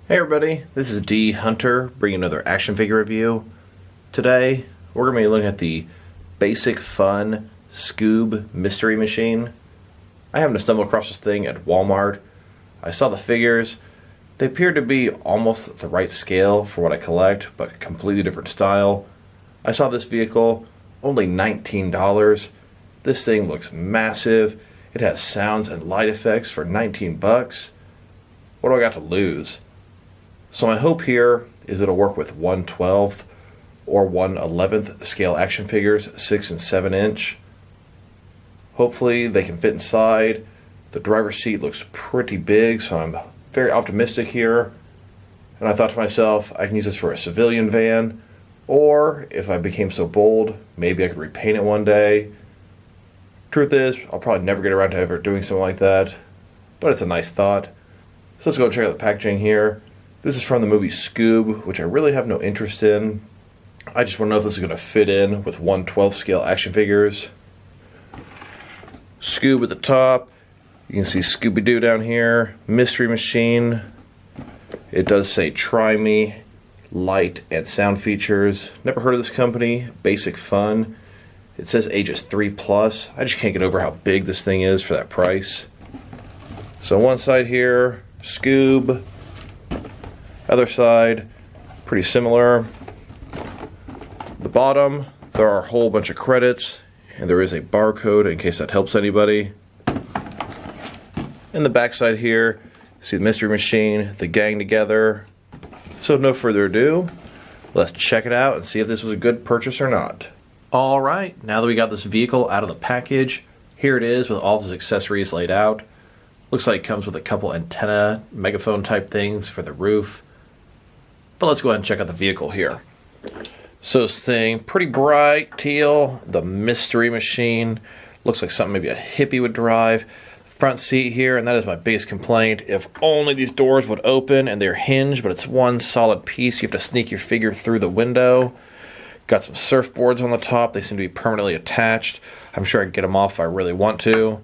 Hey everybody, this is D Hunter bringing another action figure review. Today we're going to be looking at the Basic Fun Scoob Mystery Machine. I happened to stumble across this thing at Walmart. I saw the figures. They appeared to be almost the right scale for what I collect, but completely different style. I saw this vehicle, only $19. This thing looks massive. It has sounds and light effects for 19 bucks. What do I got to lose? So my hope here is it'll work with 1/12 or 1/11 scale action figures, 6 and 7 inch. Hopefully they can fit inside. The driver's seat looks pretty big, so I'm very optimistic here. And I thought to myself, I can use this for a civilian van, or if I became so bold, maybe I could repaint it one day. Truth is, I'll probably never get around to ever doing something like that, but it's a nice thought. So let's go check out the packaging here. This is from the movie Scoob, which I really have no interest in. I just want to know if this is going to fit in with 1/12 scale action figures. Scoob at the top. You can see Scooby Doo down here. Mystery Machine. It does say Try Me, light and sound features. Never heard of this company. Basic Fun. It says ages 3+. I just can't get over how big this thing is for that price. So one side here, Scoob. Other side, pretty similar. The bottom, there are a whole bunch of credits, and there is a barcode in case that helps anybody. In the back side here, see the Mystery Machine, the gang together. So no further ado, let's check it out and see if this was a good purchase or not. Alright, now that we got this vehicle out of the package, here it is with all of its accessories laid out. Looks like it comes with a couple antenna, megaphone type things for the roof. But let's go ahead and check out the vehicle here. So this thing, pretty bright teal, the Mystery Machine. Looks like something maybe a hippie would drive. Front seat here, and that is my biggest complaint. If only these doors would open and they're hinged, but it's one solid piece. You have to sneak your figure through the window. Got some surfboards on the top. They seem to be permanently attached. I'm sure I can get them off if I really want to.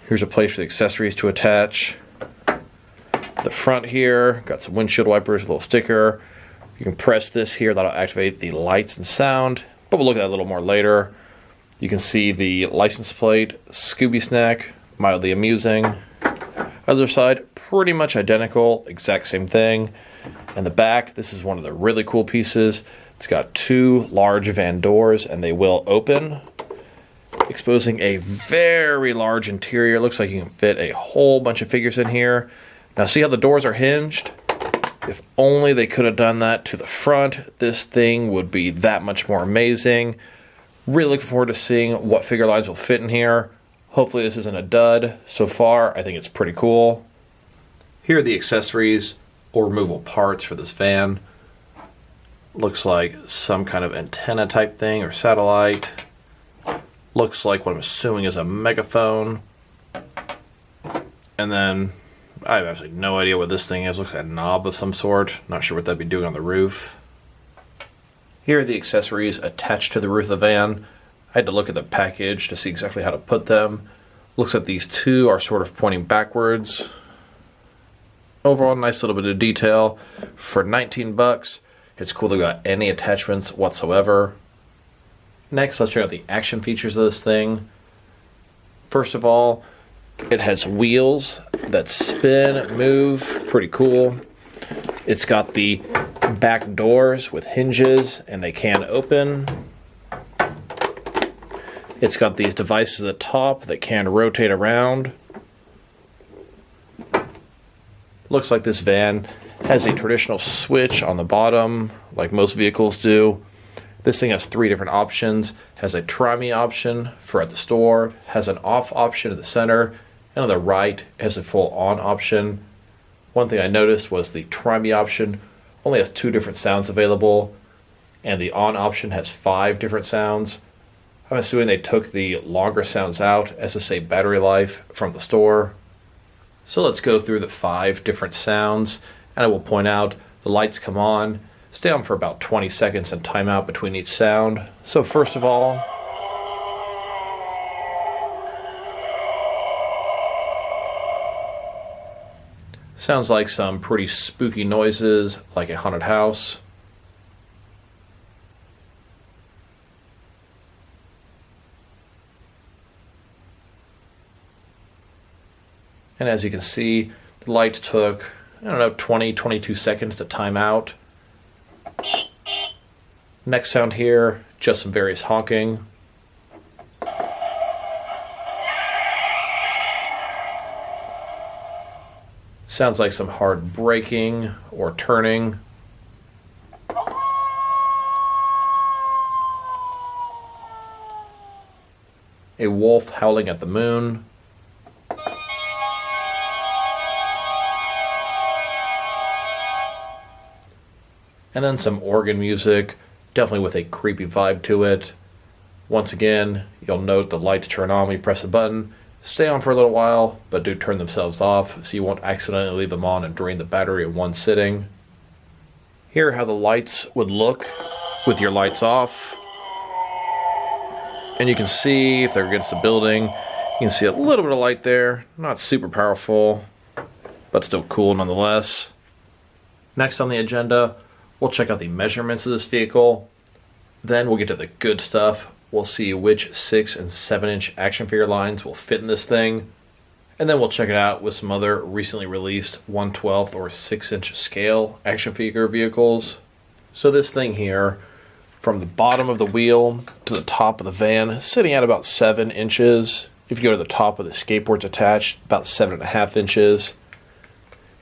Here's a place for the accessories to attach. The front here, got some windshield wipers, a little sticker. You can press this here, that'll activate the lights and sound, but we'll look at that a little more later. You can see the license plate, Scooby Snack, mildly amusing. Other side, pretty much identical, exact same thing. And the back, this is one of the really cool pieces. It's got two large van doors, and they will open, exposing a very large interior. Looks like you can fit a whole bunch of figures in here. Now see how the doors are hinged? If only they could have done that to the front, this thing would be that much more amazing. Really looking forward to seeing what figure lines will fit in here. Hopefully this isn't a dud. So far, I think it's pretty cool. Here are the accessories or removable parts for this van. Looks like some kind of antenna type thing or satellite. Looks like what I'm assuming is a megaphone. And then I have absolutely no idea what this thing is. Looks like a knob of some sort. Not sure what that'd be doing on the roof. Here are the accessories attached to the roof of the van. I had to look at the package to see exactly how to put them. Looks like these two are sort of pointing backwards. Overall, nice little bit of detail. For 19 bucks, it's cool they got any attachments whatsoever. Next, let's check out the action features of this thing. First of all, it has wheels that spin, move, pretty cool. It's got the back doors with hinges and they can open. It's got these devices at the top that can rotate around. Looks like this van has a traditional switch on the bottom, like most vehicles do. This thing has 3 different options. Has a Try Me option for at the store, has an off option in the center, and on the right it has a full on option. One thing I noticed was the Try Me option only has 2 different sounds available, and the on option has 5 different sounds. I'm assuming they took the longer sounds out as to save battery life from the store. So let's go through the 5 different sounds, and I will point out the lights come on, stay on for about 20 seconds and time out between each sound. So first of all, Sounds like some pretty spooky noises, like a haunted house. And as you can see, the light took, 20-22 seconds to time out. Next sound here, just some various honking. Sounds like some hard braking or turning. A wolf howling at the moon. And then some organ music, definitely with a creepy vibe to it. Once again, you'll note the lights turn on when you press the button. Stay on for a little while, but do turn themselves off so you won't accidentally leave them on and drain the battery in one sitting. Here are how the lights would look with your lights off. And you can see if they're against the building, you can see a little bit of light there. Not super powerful, but still cool nonetheless. Next on the agenda, we'll check out the measurements of this vehicle. Then we'll get to the good stuff. We'll see which 6 and 7 inch action figure lines will fit in this thing. And then we'll check it out with some other recently released 1/12 or 6 inch scale action figure vehicles. So this thing here, from the bottom of the wheel to the top of the van, sitting at about 7 inches. If you go to the top with the skateboards attached, about 7.5 inches.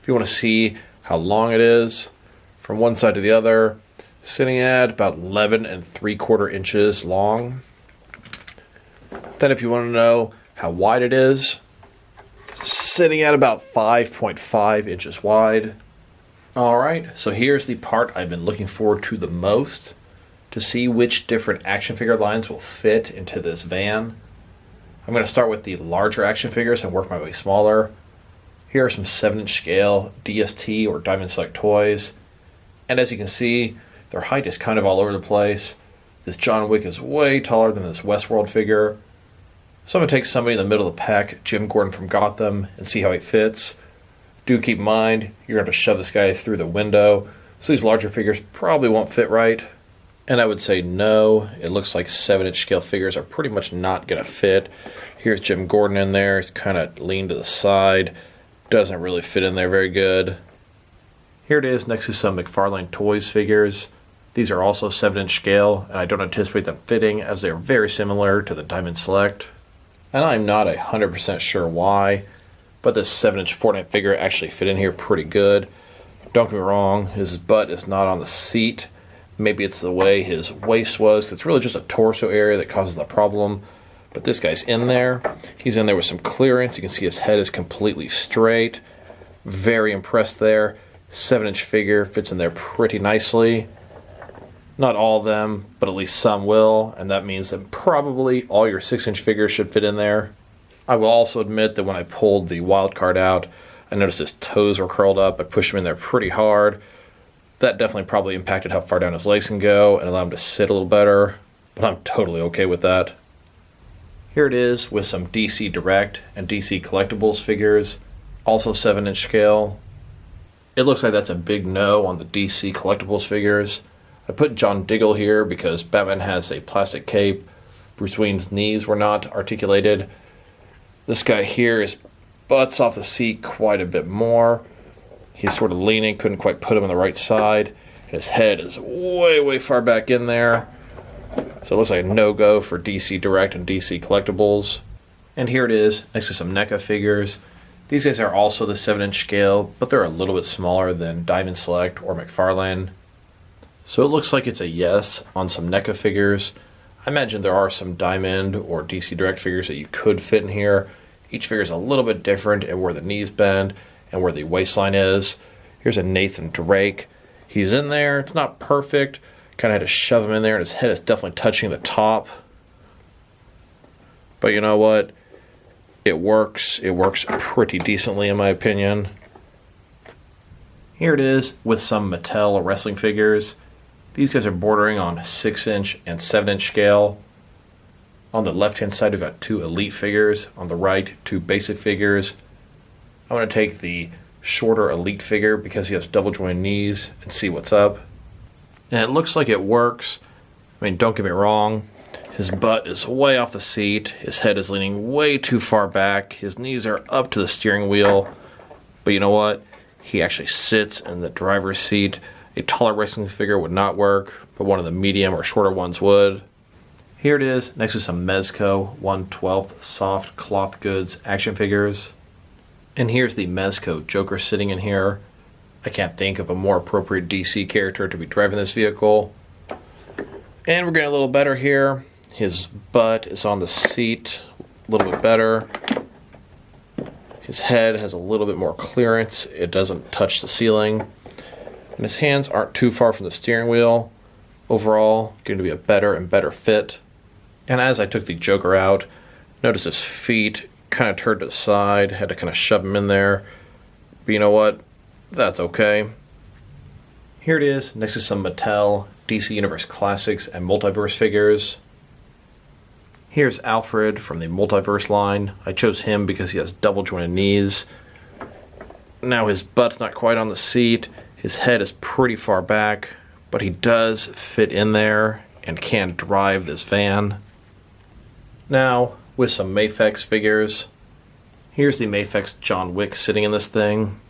If you want to see how long it is, from one side to the other, sitting at about 11.75 inches long. Then if you want to know how wide it is, sitting at about 5.5 inches wide. Alright, so here's the part I've been looking forward to the most, to see which different action figure lines will fit into this van. I'm going to start with the larger action figures and work my way smaller. Here are some 7 inch scale DST or Diamond Select toys. And as you can see, their height is kind of all over the place. This John Wick is way taller than this Westworld figure. So I'm going to take somebody in the middle of the pack, Jim Gordon from Gotham, and see how he fits. Do keep in mind, you're going to have to shove this guy through the window, so these larger figures probably won't fit right. And I would say no, it looks like 7 inch scale figures are pretty much not going to fit. Here's Jim Gordon in there, he's kind of leaned to the side, doesn't really fit in there very good. Here it is next to some McFarlane Toys figures. These are also 7 inch scale, and I don't anticipate them fitting as they are very similar to the Diamond Select. And I'm not 100% sure why, but this 7 inch Fortnite figure actually fit in here pretty good. Don't get me wrong, his butt is not on the seat. Maybe it's the way his waist was. It's really just a torso area that causes the problem. But this guy's in there. He's in there with some clearance. You can see his head is completely straight. Very impressed there. 7 inch figure fits in there pretty nicely. Not all of them, but at least some will, and that means that probably all your 6 inch figures should fit in there. I will also admit that when I pulled the wild card out, I noticed his toes were curled up. I pushed him in there pretty hard. That definitely probably impacted how far down his legs can go and allowed him to sit a little better, but I'm totally okay with that. Here it is with some DC Direct and DC Collectibles figures, also 7 inch scale. It looks like that's a big no on the DC Collectibles figures. I put John Diggle here because Batman has a plastic cape. Bruce Wayne's knees were not articulated. This guy here is butts off the seat quite a bit more. He's sort of leaning, couldn't quite put him on the right side. His head is way, way far back in there. So it looks like a no-go for DC Direct and DC Collectibles. And here it is, next to some NECA figures. These guys are also the 7 inch scale, but they're a little bit smaller than Diamond Select or McFarlane. So it looks like it's a yes on some NECA figures. I imagine there are some Diamond or DC Direct figures that you could fit in here. Each figure is a little bit different in where the knees bend and where the waistline is. Here's a Nathan Drake. He's in there. It's not perfect. Kind of had to shove him in there, and his head is definitely touching the top. But you know what? It works. It works pretty decently in my opinion. Here it is with some Mattel wrestling figures. These guys are bordering on 6 inch and 7 inch scale. On the left hand side we've got 2 elite figures. On the right, 2 basic figures. I'm going to take the shorter elite figure because he has double jointed knees and see what's up. And it looks like it works. I mean, don't get me wrong. His butt is way off the seat. His head is leaning way too far back. His knees are up to the steering wheel. But you know what? He actually sits in the driver's seat. A taller wrestling figure would not work, but one of the medium or shorter ones would. Here it is, next to some Mezco 1/12 soft cloth goods action figures. And here's the Mezco Joker sitting in here. I can't think of a more appropriate DC character to be driving this vehicle. And we're getting a little better here. His butt is on the seat a little bit better. His head has a little bit more clearance. It doesn't touch the ceiling. And his hands aren't too far from the steering wheel. Overall, going to be a better and better fit. And as I took the Joker out, notice his feet kind of turned to the side. Had to kind of shove him in there. But you know what? That's okay. Here it is, next to some Mattel DC Universe Classics and Multiverse figures. Here's Alfred from the Multiverse line. I chose him because he has double jointed knees. Now his butt's not quite on the seat. His head is pretty far back, but he does fit in there and can drive this van. Now, with some Mafex figures. Here's the Mafex John Wick sitting in this thing.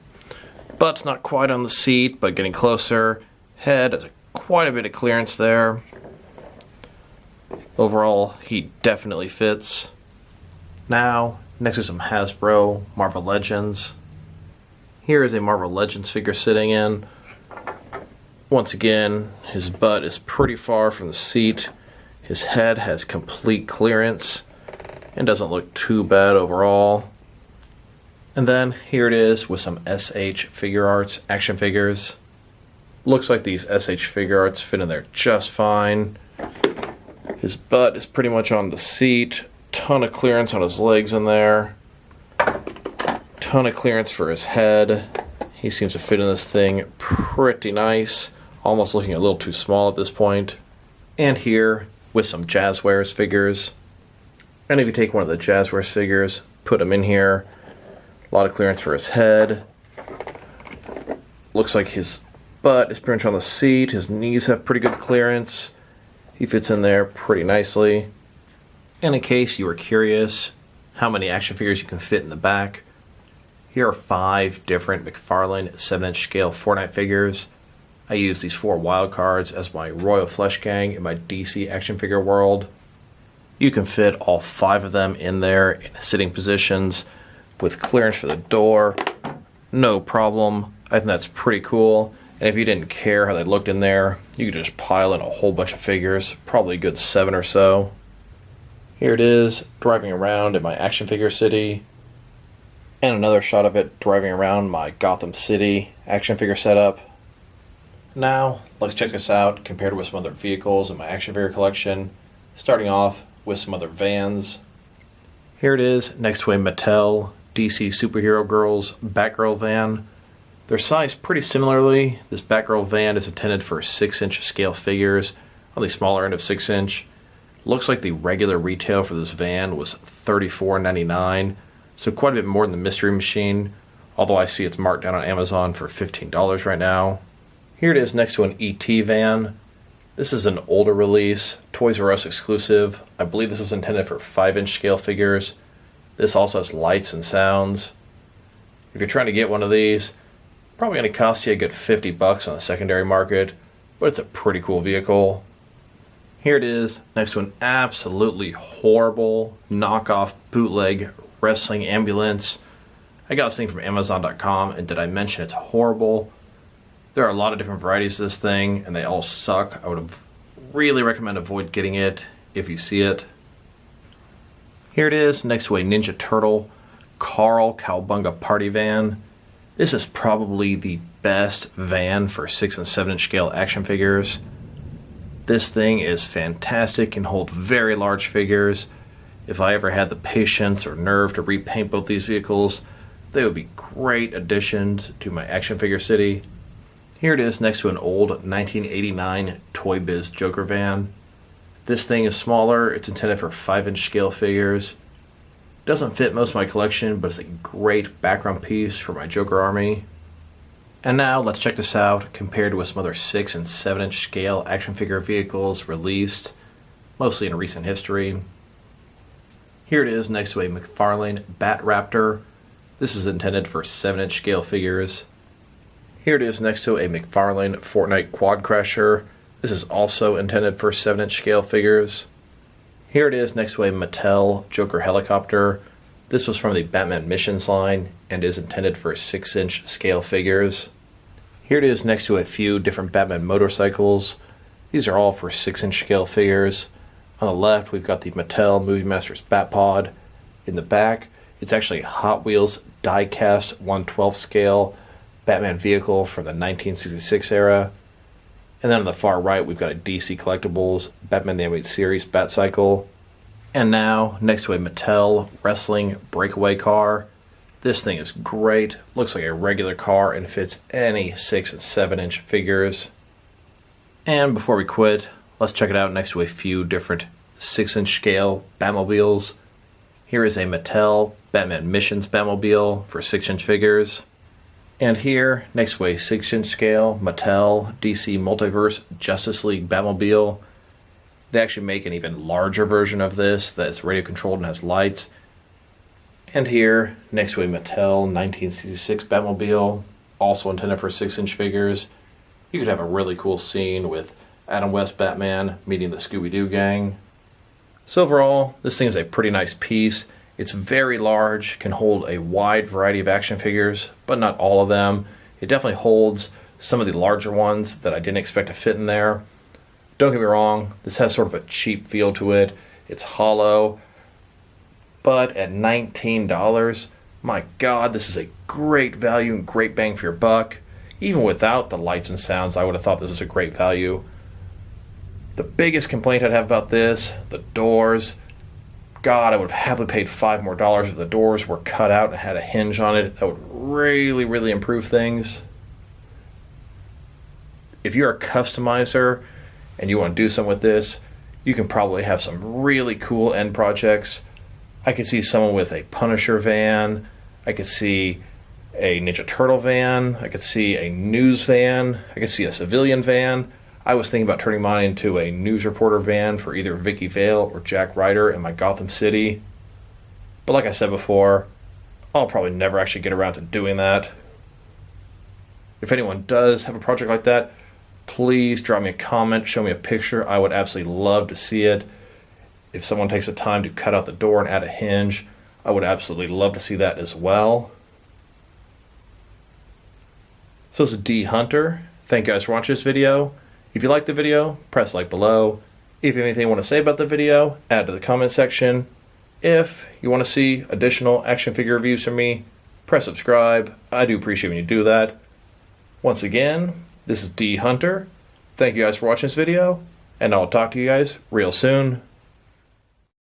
Butt's not quite on the seat, but getting closer. Head has quite a bit of clearance there. Overall, he definitely fits. Now, next to some Hasbro Marvel Legends. Here is a Marvel Legends figure sitting in. Once again, his butt is pretty far from the seat. His head has complete clearance and doesn't look too bad overall. And then here it is with some SH Figuarts action figures. Looks like these SH Figuarts fit in there just fine. His butt is pretty much on the seat. Ton of clearance on his legs in there. Ton of clearance for his head. He seems to fit in this thing pretty nice. Almost looking a little too small at this point. And here with some Jazwares figures. And if you take one of the Jazwares figures, put him in here. A lot of clearance for his head. Looks like his butt is pretty much on the seat. His knees have pretty good clearance. He fits in there pretty nicely. And in case you were curious how many action figures you can fit in the back, here are 5 different McFarlane 7-inch scale Fortnite figures. I use these 4 wild cards as my Royal Flesh Gang in my DC action figure world. You can fit all 5 of them in there in sitting positions with clearance for the door. No problem. I think that's pretty cool. And if you didn't care how they looked in there, you could just pile in a whole bunch of figures, probably a good 7 or so. Here it is, driving around in my action figure city. And another shot of it driving around my Gotham City action figure setup. Now, let's check this out compared with some other vehicles in my action figure collection. Starting off with some other vans. Here it is, next to a Mattel DC Superhero Girls Batgirl van. They're sized pretty similarly. This Batgirl van is intended for 6-inch scale figures, on the smaller end of 6-inch. Looks like the regular retail for this van was $34.99, so quite a bit more than the Mystery Machine, although I see it's marked down on Amazon for $15 right now. Here it is next to an ET van. This is an older release, Toys R Us exclusive. I believe this was intended for 5-inch scale figures. This also has lights and sounds. If you're trying to get one of these, probably going to cost you a good $50 on the secondary market, but it's a pretty cool vehicle. Here it is, next to an absolutely horrible knockoff bootleg wrestling ambulance. I got this thing from Amazon.com, and did I mention it's horrible? There are a lot of different varieties of this thing, and they all suck. I would really recommend avoid getting it if you see it. Here it is, next to a Ninja Turtle Carl Cowabunga party van. This is probably the best van for 6 and 7-inch scale action figures. This thing is fantastic, can hold very large figures. If I ever had the patience or nerve to repaint both these vehicles, they would be great additions to my action figure city. Here it is next to an old 1989 Toy Biz Joker van. This thing is smaller, it's intended for 5-inch scale figures. Doesn't fit most of my collection, but it's a great background piece for my Joker army. And now let's check this out compared with some other 6 and 7 inch scale action figure vehicles released, mostly in recent history. Here it is next to a McFarlane Bat Raptor. This is intended for 7 inch scale figures. Here it is next to a McFarlane Fortnite Quad Crasher. This is also intended for 7 inch scale figures. Here it is next to a Mattel Joker Helicopter. This was from the Batman Missions line and is intended for 6 inch scale figures. Here it is next to a few different Batman motorcycles. These are all for 6 inch scale figures. On the left we've got the Mattel Movie Masters Batpod. In the back it's actually a Hot Wheels die-cast 1/12 scale Batman vehicle from the 1966 era. And then on the far right we've got a DC Collectibles Batman the Animated Series Batcycle. And now next to a Mattel Wrestling Breakaway car. This thing is great, looks like a regular car and fits any 6 and 7 inch figures. And before we quit, let's check it out next to a few different 6 inch scale Batmobiles. Here is a Mattel Batman Missions Batmobile for 6 inch figures. And here, next to a 6 inch scale Mattel DC Multiverse Justice League Batmobile. They actually make an even larger version of this that's radio controlled and has lights. And here, next to a Mattel 1966 Batmobile, also intended for 6 inch figures, you could have a really cool scene with Adam West Batman meeting the Scooby Doo gang. So overall, this thing is a pretty nice piece. It's very large, can hold a wide variety of action figures, but not all of them. It definitely holds some of the larger ones that I didn't expect to fit in there. Don't get me wrong, this has sort of a cheap feel to it. It's hollow. But at $19, my God, this is a great value and great bang for your buck. Even without the lights and sounds, I would have thought this was a great value. The biggest complaint I'd have about this, the doors. God, I would have happily paid $5 more if the doors were cut out and had a hinge on it. That would really, really improve things. If you're a customizer and you want to do something with this, you can probably have some really cool end projects. I could see someone with a Punisher van. I could see a Ninja Turtle van. I could see a news van. I could see a civilian van. I was thinking about turning mine into a news reporter van for either Vicky Vale or Jack Ryder in my Gotham City. But like I said before, I'll probably never actually get around to doing that. If anyone does have a project like that, please drop me a comment, show me a picture. I would absolutely love to see it. If someone takes the time to cut out the door and add a hinge, I would absolutely love to see that as well. So this is D Hunter. Thank you guys for watching this video. If you liked the video, press like below. If you have anything you want to say about the video, add to the comment section. If you want to see additional action figure reviews from me, press subscribe. I do appreciate when you do that. Once again, this is D Hunter. Thank you guys for watching this video, and I'll talk to you guys real soon.